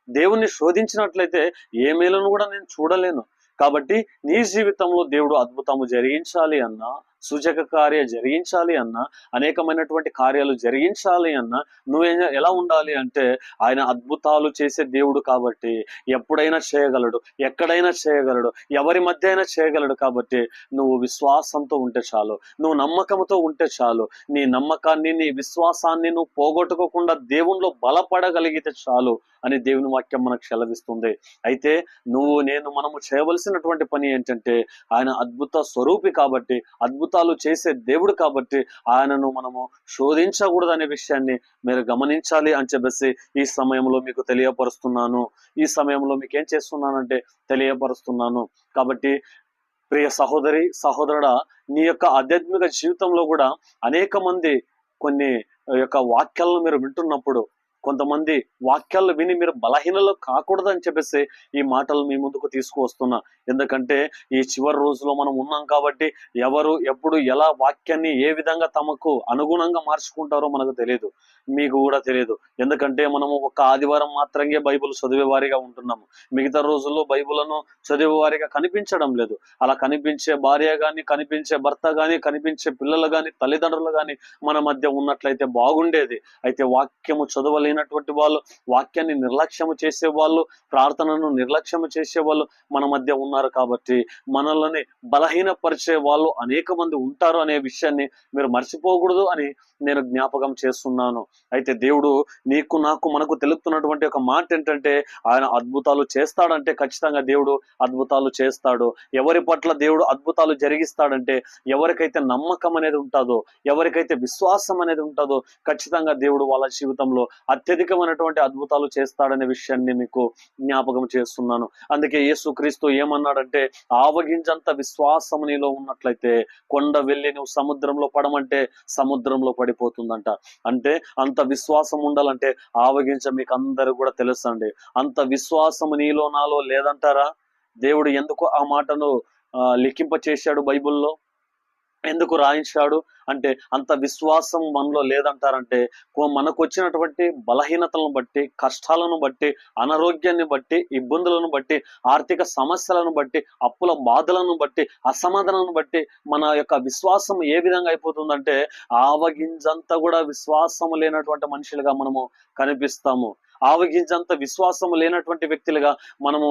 S2: దేవుణ్ణి శోధించినట్లయితే ఏ మేలును కూడా నేను చూడలేను. కాబట్టి నీ జీవితంలో దేవుడు అద్భుతము జరిగించాలి అన్నా, సూచక కార్య జరిగించాలి అన్నా, అనేకమైనటువంటి కార్యాలు జరిగించాలి అన్నా నువ్వు ఎలా ఉండాలి అంటే, ఆయన అద్భుతాలు చేసే దేవుడు కాబట్టి ఎప్పుడైనా చేయగలడు, ఎక్కడైనా చేయగలడు, ఎవరి మధ్య అయినా చేయగలడు. కాబట్టి నువ్వు విశ్వాసంతో ఉంటే చాలు, నువ్వు నమ్మకంతో ఉంటే చాలు. నీ నమ్మకాన్ని, నీ విశ్వాసాన్ని నువ్వు పోగొట్టుకోకుండా దేవునిలో బలపడగలిగితే చాలు అని దేవుని వాక్యం మనకు సెలవిస్తుంది. అయితే మనము చేయవలసినటువంటి పని ఏంటంటే, ఆయన అద్భుత స్వరూపి కాబట్టి, అద్భుతాలు చేసే దేవుడు కాబట్టి ఆయనను మనము శోధించకూడదు అనే విషయాన్ని మీరు గమనించాలి అని చెప్పేసి ఈ సమయంలో మీకు తెలియపరుస్తున్నాను. ఈ సమయంలో మీకు ఏం చేస్తున్నానంటే తెలియపరుస్తున్నాను. కాబట్టి ప్రియ సహోదరి, సహోదరుడా, నీ యొక్క ఆధ్యాత్మిక జీవితంలో కూడా అనేక మంది కొన్ని యొక్క వాక్యాలను మీరు వింటున్నప్పుడు, కొంతమంది వాక్యాలు విని మీరు బలహీనలు కాకూడదు అని చెప్పేసి ఈ మాటలు మీ ముందుకు తీసుకువస్తున్నా. ఎందుకంటే ఈ చివరి రోజులో మనం ఉన్నాం కాబట్టి ఎవరు ఎప్పుడు ఎలా వాక్యాన్ని ఏ విధంగా తమకు అనుగుణంగా మార్చుకుంటారో మనకు తెలియదు, మీకు కూడా తెలియదు. ఎందుకంటే మనము ఒక ఆదివారం మాత్రమే బైబిల్ చదివేవారిగా ఉంటున్నాము. మిగతా రోజుల్లో బైబిల్ను చదివేవారిగా కనిపించడం లేదు. అలా కనిపించే భార్య కానీ, కనిపించే భర్త కానీ, కనిపించే పిల్లలు కానీ, తల్లిదండ్రులు కానీ మన మధ్య ఉన్నట్లయితే బాగుండేది. అయితే వాక్యము చదవలేనటువంటి వాళ్ళు, వాక్యాన్ని నిర్లక్ష్యము చేసేవాళ్ళు, ప్రార్థనను నిర్లక్ష్యము చేసేవాళ్ళు మన మధ్య ఉన్నారు. కాబట్టి మనల్ని బలహీనపరిచే వాళ్ళు అనేక మంది ఉంటారు అనే విషయాన్ని మీరు మర్చిపోకూడదు అని నేను జ్ఞాపకం చేస్తున్నాను. అయితే దేవుడు నీకు, నాకు, మనకు తెలుపుతున్నటువంటి ఒక మాట ఏంటంటే, ఆయన అద్భుతాలు చేస్తాడంటే ఖచ్చితంగా దేవుడు అద్భుతాలు చేస్తాడు. ఎవరి పట్ల దేవుడు అద్భుతాలు జరిగిస్తాడంటే, ఎవరికైతే నమ్మకం అనేది ఉంటుందో, ఎవరికైతే విశ్వాసం అనేది ఉంటుందో ఖచ్చితంగా దేవుడు వాళ్ళ జీవితంలో అత్యధికమైనటువంటి అద్భుతాలు చేస్తాడనే విషయాన్ని మీకు జ్ఞాపకం చేస్తున్నాను. అందుకే యేసుక్రీస్తు ఏమన్నాడంటే, ఆవగింజంత విశ్వాసం నీలో ఉన్నట్లయితే కొండ వెళ్ళి నువ్వు సముద్రంలో పడమంటే సముద్రంలో పడిపోతుందంట. అంటే అంత విశ్వాసం ఉండాలంటే ఆవగింజ మీకు అందరూ కూడా తెలుసండి. అంత విశ్వాసం నీలో నాలో లేదంటారా? దేవుడు ఎందుకు ఆ మాటను లిఖింప చేశాడు బైబిల్లో, ఎందుకు రాయించాడు అంటే, అంత విశ్వాసం మనలో లేదంటారంటే మనకు వచ్చినటువంటి బలహీనతలను బట్టి, కష్టాలను బట్టి, అనారోగ్యాన్ని బట్టి, ఇబ్బందులను బట్టి, ఆర్థిక సమస్యలను బట్టి, అప్పుల బాధలను బట్టి, అసమాధానాలను బట్టి మన యొక్క విశ్వాసం ఏ విధంగా అయిపోతుందంటే, ఆవగింజంతా కూడా విశ్వాసం లేనటువంటి మనుషులుగా మనము కనిపిస్తాము. ఆవగింజంత విశ్వాసం లేనటువంటి వ్యక్తులుగా మనము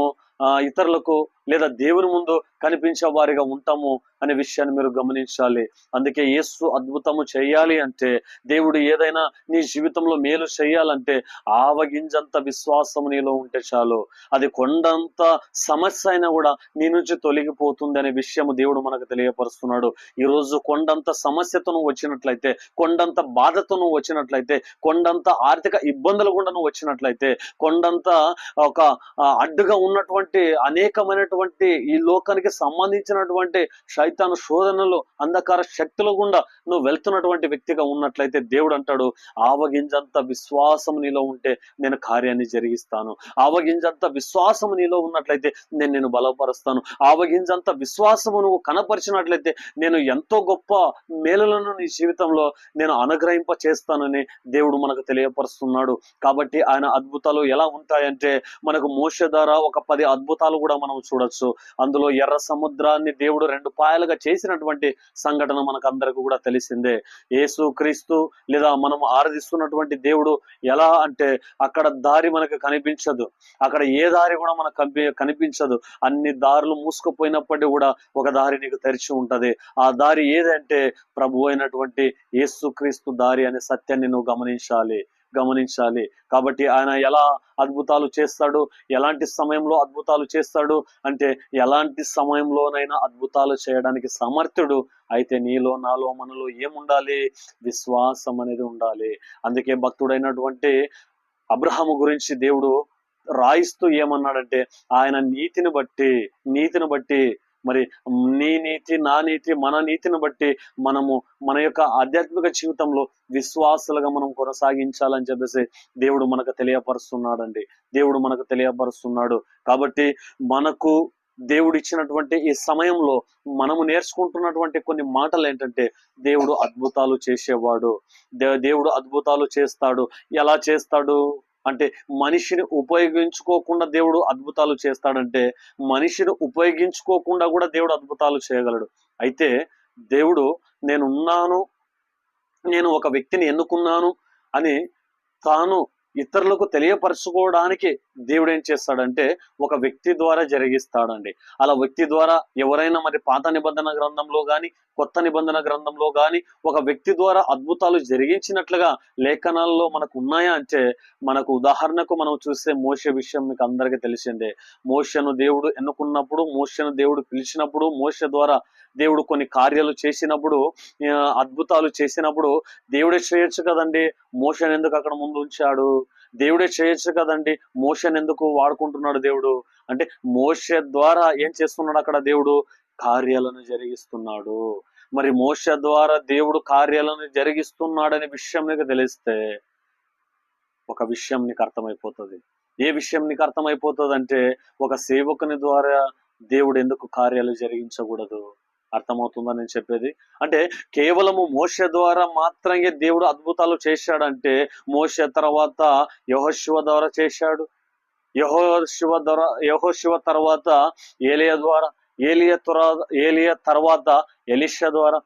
S2: ఇతరులకు లేదా దేవుని ముందు కనిపించే వారిగా ఉంటాము అనే విషయాన్ని మీరు గమనించాలి. అందుకే యేసు అద్భుతము చేయాలి అంటే, దేవుడు ఏదైనా నీ జీవితంలో మేలు చేయాలంటే ఆవగింజంత విశ్వాసం నీలో ఉంటే చాలు. అది కొండంత సమస్య అయినా కూడా నీ నుంచి తొలగిపోతుంది అనే విషయము దేవుడు మనకు తెలియపరుస్తున్నాడు. ఈరోజు కొండంత సమస్యతో నువ్వు వచ్చినట్లయితే, కొండంత బాధతో నువ్వు వచ్చినట్లయితే, కొండంత ఆర్థిక ఇబ్బందులు కూడా నువ్వు వచ్చినట్లయితే, కొండంత ఒక అడ్డుగా ఉన్నటువంటి అనేకమైనటువంటి ఈ లోకానికి సంబంధించినటువంటి శైతాను శోధనలు, అంధకార శక్తుల గుండా నువ్వు వెళ్తున్నటువంటి వ్యక్తిగా ఉన్నట్లయితే దేవుడు అంటాడు, ఆవగింజంత విశ్వాసం నీలో ఉంటే నేను కార్యాన్ని జరిగిస్తాను. ఆవగింజంత విశ్వాసం నీలో ఉన్నట్లయితే నేను నిన్ను బలపరుస్తాను. ఆవగింజంత విశ్వాసము నువ్వు కనపరిచినట్లయితే నేను ఎంతో గొప్ప మేలులను నీ జీవితంలో నేను అనుగ్రహింప చేస్తానని దేవుడు మనకు తెలియపరుస్తున్నాడు. కాబట్టి ఆయన అద్భుతాలు ఎలా ఉంటాయంటే, మనకు మోషే ద్వారా ఒక 10 అద్భుతాలు కూడా మనం చూడొచ్చు. అందులో ఎర్ర సముద్రాన్ని దేవుడు 2 పాయలుగా చేసినటువంటి సంఘటన మనకు అందరికీ కూడా తెలిసిందే. యేసు క్రీస్తు లేదా మనం ఆరాధిస్తున్నటువంటి దేవుడు ఎలా అంటే, అక్కడ దారి మనకు కనిపించదు, అక్కడ ఏ దారి కూడా మనకు కనిపించదు. అన్ని దారులు మూసుకుపోయినప్పటికీ కూడా ఒక దారి నీకు తెరిచి ఉంటది. ఆ దారి ఏదంటే ప్రభు అయినటువంటి యేసు క్రీస్తు దారి అనే సత్యాన్ని నువ్వు గమనించాలి. కాబట్టి ఆయన ఎలా అద్భుతాలు చేస్తాడు, ఎలాంటి సమయంలో అద్భుతాలు చేస్తాడు అంటే, ఎలాంటి సమయంలోనైనా అద్భుతాలు చేయడానికి సమర్థుడు. అయితే నీలో, నాలో, మనలో ఏముండాలి? విశ్వాసం అనేది ఉండాలి. అందుకే భక్తుడైనటువంటి అబ్రహాము గురించి దేవుడు రాయిస్తూ ఏమన్నాడంటే, ఆయన నీతిని బట్టి మరి నీ నీతి, నా నీతి, మన నీతిని బట్టి మనము మన యొక్క ఆధ్యాత్మిక జీవితంలో విశ్వాసులుగా మనం కొనసాగించాలని చెప్పేసి దేవుడు మనకు తెలియపరుస్తున్నాడండి. కాబట్టి మనకు దేవుడు ఇచ్చినటువంటి ఈ సమయంలో మనము నేర్చుకుంటున్నటువంటి కొన్ని మాటలు ఏంటంటే, దేవుడు అద్భుతాలు చేసేవాడు, దేవుడు అద్భుతాలు చేస్తాడు. ఎలా చేస్తాడు అంటే, మనిషిని ఉపయోగించుకోకుండా దేవుడు అద్భుతాలు చేస్తాడంటే, మనిషిని ఉపయోగించుకోకుండా కూడా దేవుడు అద్భుతాలు చేయగలడు. అయితే దేవుడు నేనున్నాను, నేను ఒక వ్యక్తిని ఎన్నుకున్నాను అని తాను ఇతరులకు తెలియపరచుకోవడానికి దేవుడు ఏం చేస్తాడంటే ఒక వ్యక్తి ద్వారా జరిగిస్తాడండి. అలా వ్యక్తి ద్వారా ఎవరైనా మరి పాత నిబంధన గ్రంథంలో కానీ కొత్త నిబంధన గ్రంథంలో కానీ ఒక వ్యక్తి ద్వారా అద్భుతాలు జరిగించినట్లుగా లేఖనాల్లో మనకు ఉన్నాయా అంటే, మనకు ఉదాహరణకు మనం చూస్తే మోషే విషయం మీకు అందరికీ తెలిసిందే. మోషేను దేవుడు ఎన్నుకున్నప్పుడు, మోషేను దేవుడు పిలిచినప్పుడు, మోషే ద్వారా దేవుడు కొన్ని కార్యాలు చేసినప్పుడు, అద్భుతాలు చేసినప్పుడు దేవుడే చేయొచ్చు కదండి, మోషేను ఎందుకు అక్కడ ముందు ఉంచాడు? దేవుడే చేయొచ్చు కదండి, మోషేను ఎందుకు వాడుకుంటున్నాడు దేవుడు అంటే, మోషే ద్వారా ఏం చేస్తున్నాడు అక్కడ దేవుడు? కార్యాలను జరిగిస్తున్నాడు. మరి మోషే ద్వారా దేవుడు కార్యాలను జరిగిస్తున్నాడనే విషయం నీకు తెలిస్తే ఒక విషయం నీకు అర్థమైపోతుంది. ఏ విషయం నీకు అర్థమైపోతుంది అంటే, ఒక సేవకుని ద్వారా దేవుడు ఎందుకు కార్యాలు జరిగించకూడదు? అర్థమవుతుందా నేను చెప్పేది? అంటే కేవలము మోషే ద్వారా మాత్రమే దేవుడు అద్భుతాలు చేశాడంటే, మోషే తర్వాత యెహోషువ ద్వారా చేశాడు, యెహోషువ తర్వాత ఏలియా ద్వారా, ఏలియా తర్వాత ఎలీషా ద్వారా,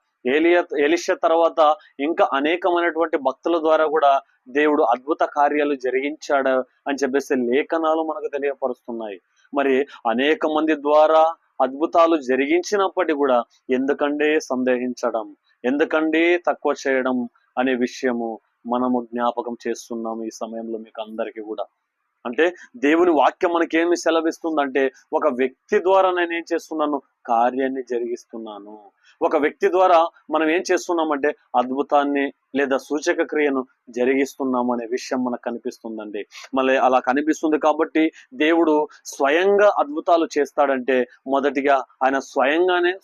S2: ఎలీషా తర్వాత ఇంకా అనేకమైనటువంటి భక్తుల ద్వారా కూడా దేవుడు అద్భుత కార్యాలు జరిగించాడు అని చెప్పేసి లేఖనాలు మనకు తెలియపరుస్తున్నాయి. మరి అనేక మంది ద్వారా అద్భుతాలు జరిగించినప్పటికీ కూడా ఎందుకండి సందేహించడం, ఎందుకండి తక్కువ చేయడం అనే విషయము మనము జ్ఞాపకం చేస్తున్నాము ఈ సమయంలో మీకు అందరికీ కూడా. అంటే దేవుని వాక్యం మనకేమి సెలవిస్తుందంటే, ఒక వ్యక్తి ద్వారా నేను ఏం చేస్తున్నాను? కార్యాన్ని జరిగిస్తున్నాను. ఒక వ్యక్తి ద్వారా మనం ఏం చేస్తున్నామంటే అద్భుతాన్ని లేదా సూచక క్రియను జరిగిస్తున్నాము అనే విషయం మనకు కనిపిస్తుందండి. మళ్ళీ అలా కనిపిస్తుంది కాబట్టి దేవుడు స్వయంగా అద్భుతాలు చేస్తాడంటే, మొదటిగా ఆయన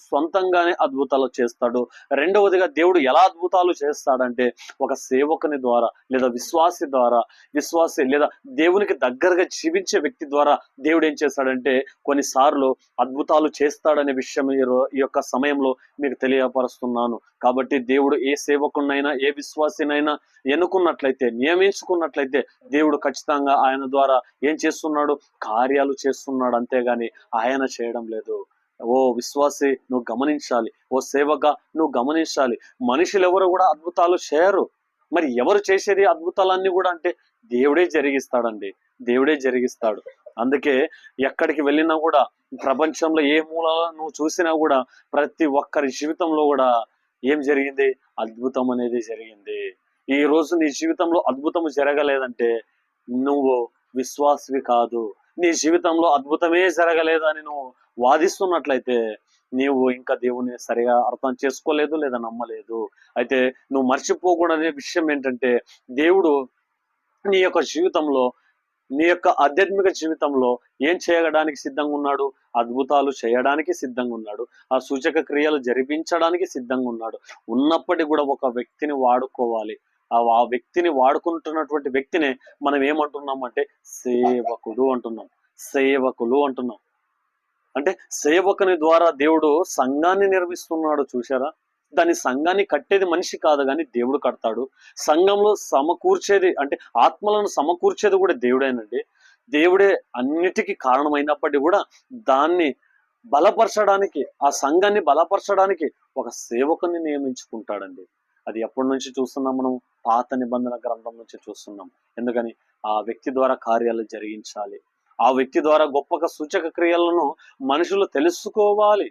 S2: సొంతంగానే అద్భుతాలు చేస్తాడు. రెండవదిగా దేవుడు ఎలా అద్భుతాలు చేస్తాడంటే, ఒక సేవకుని ద్వారా లేదా విశ్వాసి లేదా దేవునికి దగ్గరగా జీవించే వ్యక్తి ద్వారా దేవుడు ఏం చేస్తాడంటే కొన్నిసార్లు అద్భుతాలు చేస్తాడనే విషయం ఈ యొక్క సమయంలో మీకు తెలియపరుస్తున్నాను. కాబట్టి దేవుడు ఏ సేవకునైనా ఏ విశ్వాసినైనా ఎన్నుకున్నట్లయితే, నియమించుకున్నట్లయితే దేవుడు ఖచ్చితంగా ఆయన ద్వారా ఏం చేస్తున్నాడు? కార్యాలు చేస్తున్నాడు, అంతేగాని ఆయన చేయడం లేదు. ఓ విశ్వాసి నువ్వు గమనించాలి, ఓ సేవక నువ్వు గమనించాలి. మనుషులు ఎవరు కూడా అద్భుతాలు చేయరు. మరి ఎవరు చేసేది అద్భుతాలన్నీ కూడా అంటే దేవుడే జరిగిస్తాడండి, దేవుడే జరిగిస్తాడు. అందుకే ఎక్కడికి వెళ్ళినా కూడా, ప్రపంచంలో ఏ మూలలో నువ్వు చూసినా కూడా ప్రతి ఒక్కరి జీవితంలో కూడా ఏం జరిగింది? అద్భుతం అనేది జరిగింది. ఈ రోజు నీ జీవితంలో అద్భుతం జరగలేదంటే నువ్వు విశ్వాసివి కాదు. నీ జీవితంలో అద్భుతమే జరగలేదని నువ్వు వాదిస్తున్నట్లయితే నీవు ఇంకా దేవుని సరిగా అర్థం చేసుకోలేదు లేదా నమ్మలేదు. అయితే నువ్వు మర్చిపోకూడనే విషయం ఏంటంటే, దేవుడు నీ యొక్క జీవితంలో, నీ యొక్క ఆధ్యాత్మిక జీవితంలో ఏం చేయడానికి సిద్ధంగా ఉన్నాడు? అద్భుతాలు చేయడానికి సిద్ధంగా ఉన్నాడు. ఆ సూచక క్రియలు జరిపించడానికి సిద్ధంగా ఉన్నాడు. ఉన్నప్పటికీ కూడా ఒక వ్యక్తిని వాడుకోవాలి. ఆ వ్యక్తిని వాడుకుంటున్నటువంటి వ్యక్తినే మనం ఏమంటున్నామంటే సేవకుడు అంటున్నాం, సేవకులు అంటున్నాం. అంటే సేవకుని ద్వారా దేవుడు సంఘాన్ని నిర్మిస్తున్నాడు. చూశారా? దాని సంఘాన్ని కట్టేది మనిషి కాదు కానీ దేవుడు కడతాడు. సంఘంలో సమకూర్చేది అంటే ఆత్మలను సమకూర్చేది కూడా దేవుడేనండి. దేవుడే అన్నిటికీ కారణమైనప్పటికీ కూడా దాన్ని బలపరచడానికి, ఆ సంఘాన్ని బలపరచడానికి ఒక సేవకుని నియమించుకుంటాడండి. అది ఎప్పటి నుంచి చూస్తున్నాం మనం? పాత నిబంధన గ్రంథం నుంచి చూస్తున్నాం. ఎందుకని? ఆ వ్యక్తి ద్వారా కార్యాలు జరిగించాలి. ఆ వ్యక్తి ద్వారా గొప్పగా సూచక క్రియలను మనుషులు తెలుసుకోవాలి.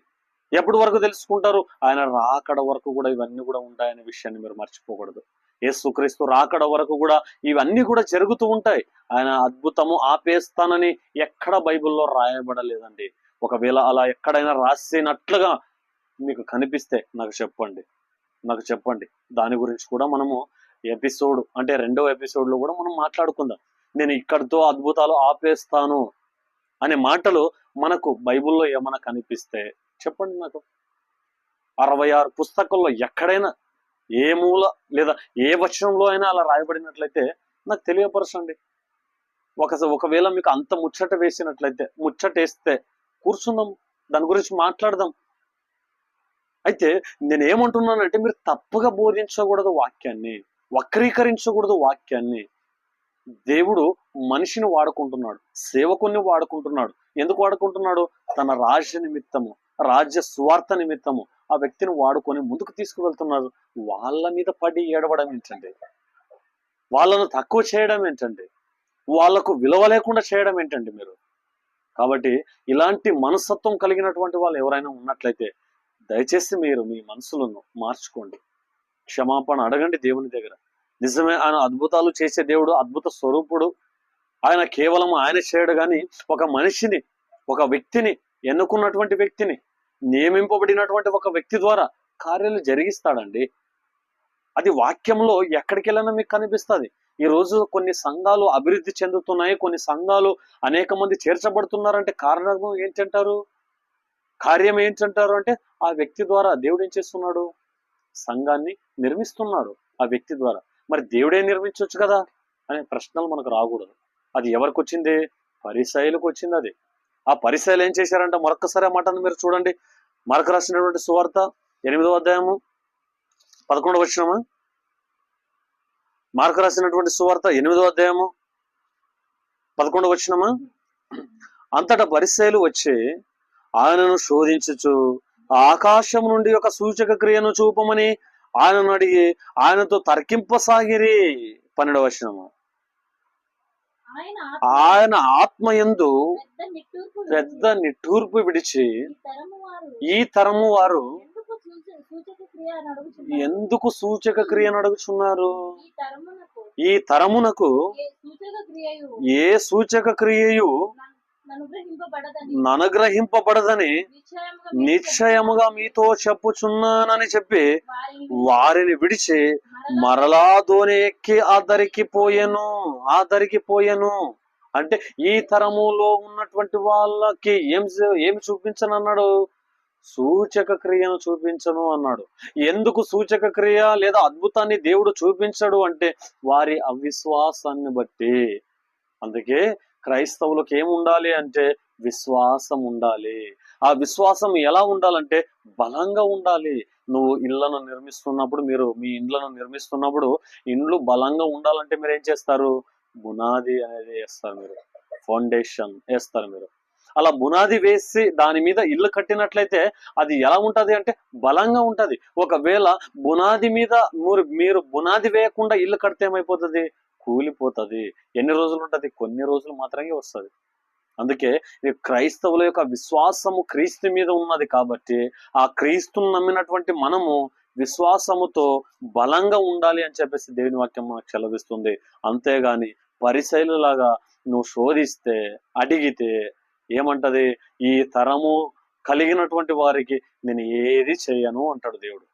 S2: ఎప్పటి వరకు తెలుసుకుంటారు? ఆయన రాకడ వరకు కూడా ఇవన్నీ కూడా ఉంటాయనే విషయాన్ని మీరు మర్చిపోకూడదు. యేసుక్రీస్తు రాకడ వరకు కూడా ఇవన్నీ కూడా జరుగుతూ ఉంటాయి. ఆయన అద్భుతము ఆపేస్తానని ఎక్కడ బైబిల్లో రాయబడలేదండి. ఒకవేళ అలా ఎక్కడైనా రాసినట్లుగా మీకు కనిపిస్తే నాకు చెప్పండి. దాని గురించి కూడా మనము ఎపిసోడ్ అంటే 2వ ఎపిసోడ్లో కూడా మనం మాట్లాడుకుందాం. నేను ఇక్కడితో అద్భుతాలు ఆపేస్తాను అనే మాటలు మనకు బైబిల్లో ఏమైనా కనిపిస్తే చెప్పండి నాకు. 66 పుస్తకాల్లో ఎక్కడైనా ఏ మూల లేదా ఏ వచనంలో అయినా అలా రాయబడినట్లయితే నాకు తెలియపరచండి. ఒకవేళ మీకు అంత ముచ్చటేస్తే కూర్చుందాం, దాని గురించి మాట్లాడదాం. అయితే నేను ఏమంటున్నానంటే, మీరు తప్పుగా బోధించకూడదు వాక్యాన్ని, వక్రీకరించకూడదు వాక్యాన్ని. దేవుడు మనిషిని వాడుకుంటున్నాడు, సేవకుని వాడుకుంటున్నాడు. ఎందుకు వాడుకుంటున్నాడు? తన రాజ్య నిమిత్తము, రాజ్య స్వార్థ నిమిత్తము ఆ వ్యక్తిని వాడుకొని ముందుకు తీసుకువెళ్తున్నారు. వాళ్ళ మీద పడి ఏడవడం ఏంటండి? వాళ్ళను తక్కువ చేయడం ఏంటండి? వాళ్లకు విలువ లేకుండా చేయడం ఏంటండి మీరు? కాబట్టి ఇలాంటి మనస్తత్వం కలిగినటువంటి వాళ్ళు ఎవరైనా ఉన్నట్లయితే దయచేసి మీరు మీ మనసులను మార్చుకోండి, క్షమాపణ అడగండి దేవుని దగ్గర. నిజమే, ఆయన అద్భుతాలు చేసే దేవుడు, అద్భుత స్వరూపుడు. ఆయన కేవలం ఆయన చేయడు, కానీ ఒక మనిషిని, ఒక వ్యక్తిని, ఎన్నుకున్నటువంటి వ్యక్తిని, నియమింపబడినటువంటి ఒక వ్యక్తి ద్వారా కార్యాలు జరిగిస్తాడండి. అది వాక్యంలో ఎక్కడికి వెళ్ళినా మీకు కనిపిస్తుంది. ఈ రోజు కొన్ని సంఘాలు అభివృద్ధి చెందుతున్నాయి, కొన్ని సంఘాలు అనేక మంది చేర్చబడుతున్నారంటే కారణం ఏంటంటారు? కార్యం ఏంటంటారు అంటే, ఆ వ్యక్తి ద్వారా దేవుడు ఏం చేస్తున్నాడు? సంఘాన్ని నిర్మిస్తున్నాడు ఆ వ్యక్తి ద్వారా. మరి దేవుడే నిర్మించవచ్చు కదా అనే ప్రశ్నలు మనకు రాకూడదు. అది ఎవరికి వచ్చింది? పరిసయ్యులకు వచ్చింది. అది ఆ పరిసయ్యులు ఏం చేశారంటే, మరొక్కసారి ఆ మాటను మీరు చూడండి. మార్కు రాసినటువంటి సువార్త 8వ అధ్యాయము 11వ వచనము. మార్కు రాసినటువంటి సువార్త 8వ అధ్యాయము 11వ వచనము. అంతటా పరిసయ్యులు వచ్చి ఆయనను శోధించుచు ఆకాశం నుండి ఒక సూచక క్రియను చూపమని ఆయనను అడిగి ఆయనతో తర్కింపసాగిరి. 12వ వచనము. ఆయన ఆత్మయందు పెద్ద నిట్టూర్పు విడిచి, ఈ తరము వారు ఎందుకు సూచక క్రియను అడుగుచున్నారు? ఈ తరమునకు ఏ సూచక క్రియయు ననుగ్రహింపబడదని నిశ్చయముగా మీతో చెప్పుచున్నానని చెప్పి వారిని విడిచి మరలా దోణి ఎక్కి ఆ దరికి పోయెను. అంటే ఈ తరములో ఉన్నటువంటి వాళ్ళకి ఏమి చూపించను అన్నాడు? సూచక క్రియను చూపించను అన్నాడు. ఎందుకు సూచక క్రియ లేదా అద్భుతాన్ని దేవుడు చూపించడు అంటే, వారి అవిశ్వాసాన్ని బట్టి. అందుకే క్రైస్తవులకు ఏముండాలి అంటే, విశ్వాసం ఉండాలి. ఆ విశ్వాసం ఎలా ఉండాలంటే బలంగా ఉండాలి. నువ్వు ఇళ్లను నిర్మిస్తున్నప్పుడు, మీరు మీ ఇండ్లను నిర్మిస్తున్నప్పుడు ఇండ్లు బలంగా ఉండాలంటే మీరు ఏం చేస్తారు? బునాది అనేది వేస్తారు, మీరు ఫౌండేషన్ వేస్తారు. మీరు అలా బునాది వేసి దాని మీద ఇల్లు కట్టినట్లయితే అది ఎలా ఉంటది అంటే బలంగా ఉంటది. ఒకవేళ బునాది మీద మీరు బునాది వేయకుండా ఇల్లు కడితే ఏమైపోతుంది? కూలిపోతుంది. ఎన్ని రోజులు ఉంటది? కొన్ని రోజులు మాత్రమే వస్తుంది. అందుకే క్రైస్తవుల యొక్క విశ్వాసము క్రీస్తు మీద ఉన్నది కాబట్టి, ఆ క్రీస్తును నమ్మినటువంటి మనము విశ్వాసముతో బలంగా ఉండాలి అని చెప్పేసి దేవుని వాక్యం మనకు సెలవిస్తుంది. అంతేగాని పరిసయ్యులలాగా నువ్వు శోధిస్తే, అడిగితే ఏమంటది? ఈ తరము కలిగినటువంటి వారికి నేను ఏది చేయను అంటాడు దేవుడు.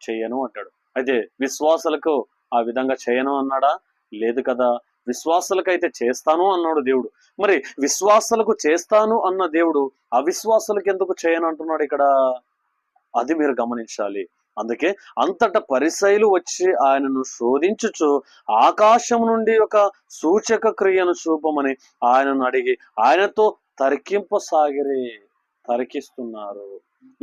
S2: చెయ్యను అంటాడు. అయితే విశ్వాసులకు ఆ విధంగా చేయను అన్నాడా? లేదు కదా. విశ్వాసులకైతే చేస్తాను అన్నాడు దేవుడు. మరి విశ్వాసులకు చేస్తాను అన్న దేవుడు అవిశ్వాసులకు ఎందుకు చేయను అంటున్నాడు ఇక్కడ? అది మీరు గమనించాలి. అందుకే అంతటా పరిసయ్యులు వచ్చి ఆయనను శోధించుచు ఆకాశం నుండి ఒక సూచక క్రియను చూపమని ఆయనను అడిగి ఆయనతో తర్కిస్తున్నారు.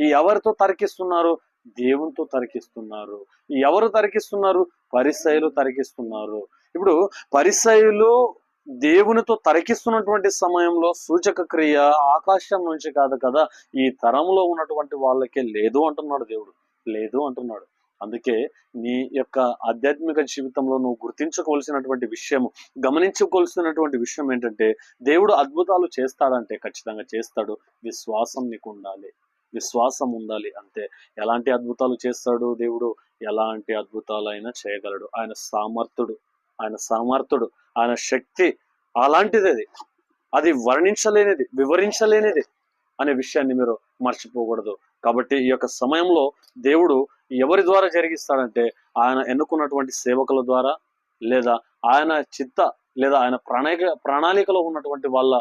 S2: ఈ ఎవరితో తర్కిస్తున్నారు? దేవునితో తర్కిస్తున్నారు. ఎవరు తర్కిస్తున్నారు? పరిసయ్యులు తర్కిస్తున్నారు. ఇప్పుడు పరిసయ్యులు దేవునితో తర్కిస్తున్నటువంటి సమయంలో సూచక క్రియ ఆకాశం నుంచి కాదు కదా, ఈ తరంలో ఉన్నటువంటి వాళ్ళకే లేదు అంటున్నాడు దేవుడు. లేదు అంటున్నాడు. అందుకే నీ యొక్క ఆధ్యాత్మిక జీవితంలో నువ్వు గుర్తించుకోవాల్సినటువంటి విషయం, గమనించుకోవాల్సినటువంటి విషయం ఏంటంటే, దేవుడు అద్భుతాలు చేస్తాడంటే ఖచ్చితంగా చేస్తాడు. విశ్వాసం నీకు ఉండాలి, విశ్వాసం ఉండాలి అంతే. ఎలాంటి అద్భుతాలు చేస్తాడు దేవుడు? ఎలాంటి అద్భుతాలైనా చేయగలడు. ఆయన సామర్థ్యుడు, ఆయన శక్తి అలాంటిది. అది వర్ణించలేనిది, వివరించలేనిది అనే విషయాన్ని మీరు మర్చిపోకూడదు. కాబట్టి ఈ యొక్క సమయంలో దేవుడు ఎవరి ద్వారా జరిగిస్తాడంటే, ఆయన ఎన్నుకున్నటువంటి సేవకుల ద్వారా, లేదా ఆయన లేదా ఆయన ప్రణాళికలో ఉన్నటువంటి వాళ్ళ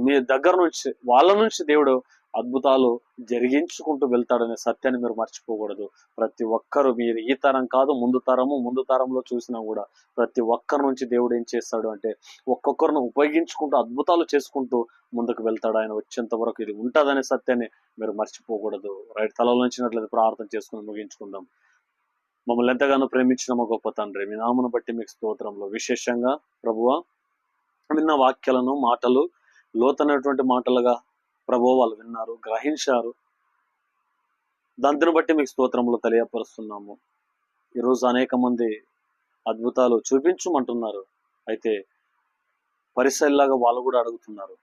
S2: మీ దగ్గర నుంచి, వాళ్ళ నుంచి దేవుడు అద్భుతాలు జరిగించుకుంటూ వెళ్తాడనే సత్యాన్ని మీరు మర్చిపోకూడదు. ప్రతి ఒక్కరు, మీరు ఈ తరం కాదు, ముందు తరంలో చూసినా కూడా ప్రతి ఒక్కరి నుంచి దేవుడు ఏం చేస్తాడు అంటే ఒక్కొక్కరిని ఉపయోగించుకుంటూ అద్భుతాలు చేసుకుంటూ ముందుకు వెళ్తాడు. ఆయన వచ్చేంత వరకు ఇది ఉంటుందనే సత్యాన్ని మీరు మర్చిపోకూడదు. రైట్, తలలో నుంచినట్లయితే ప్రార్థన చేసుకుని ముగించుకుందాం. మమ్మల్ని ఎంతగానో ప్రేమించిన మా గొప్ప తండ్రి, మీ నామను బట్టి మీకు స్తోత్రంలో విశేషంగా ప్రభువా విన్న వాక్యాలను, మాటలు లోతైనటువంటి మాటలుగా ప్రభువా వాళ్ళు విన్నారు, గ్రహించారు. దాన్ని బట్టి మీకు స్తోత్రంలో తెలియపరుస్తున్నాము. ఈరోజు అనేక మంది అద్భుతాలు చూపించమంటున్నారు, అయితే పరిసల్లాగా వాళ్ళు కూడా అడుగుతున్నారు.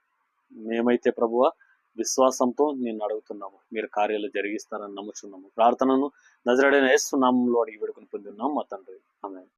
S2: మేమైతే ప్రభువా విశ్వాసంతో నిన్ను అడుగుతున్నాము, మీరు కార్యాలు జరిగిస్తారని నమ్ముచున్నాము. ప్రార్థనను నజరేయుడైన యేసు నామములో అడిగి వేడుకొని పొందున్నాం మా తండ్రి, ఆమేన్.